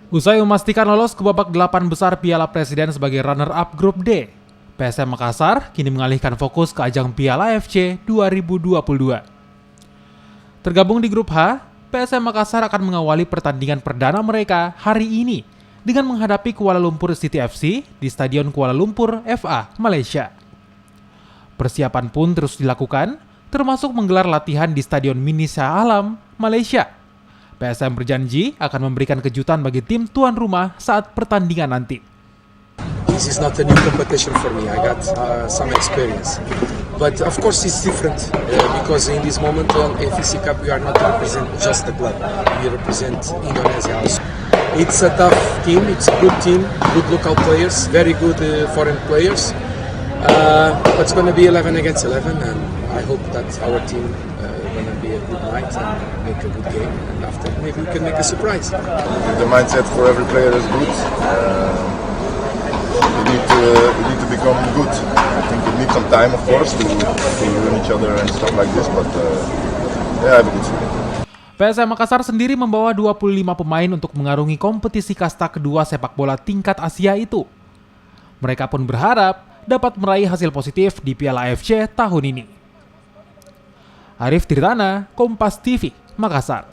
Usai memastikan lolos ke babak 8 besar Piala Presiden sebagai runner-up Grup D, PSM Makassar kini mengalihkan fokus ke ajang Piala AFC 2022. Tergabung di Grup H, PSM Makassar akan mengawali pertandingan perdana mereka hari ini dengan menghadapi Kuala Lumpur City FC di Stadion Kuala Lumpur FA, Malaysia. Persiapan pun terus dilakukan, termasuk menggelar latihan di Stadion Mini Shah Alam, Malaysia. PSM berjanji akan memberikan kejutan bagi tim tuan rumah saat pertandingan nanti. This is not a new competition for me. I got some experience, but of course it's different because in this moment on AFC Cup we are not represent just the club. We represent Indonesia also. It's a tough team. It's a good team, good local players, very good foreign players. But it's going to be 11 against 11, and I hope that our team going to be a good night and make a good game. And after, maybe we can make a surprise. The mindset for every player is good. We need to become good. I think we need some time, of course, to learn each other and stuff like this. But yeah, I have a good feeling. PSM Makassar sendiri membawa 25 pemain untuk mengarungi kompetisi kasta kedua sepak bola tingkat Asia itu. Mereka pun berharap dapat meraih hasil positif di Piala AFC tahun ini. Arif Tiritana, Kompas TV, Makassar.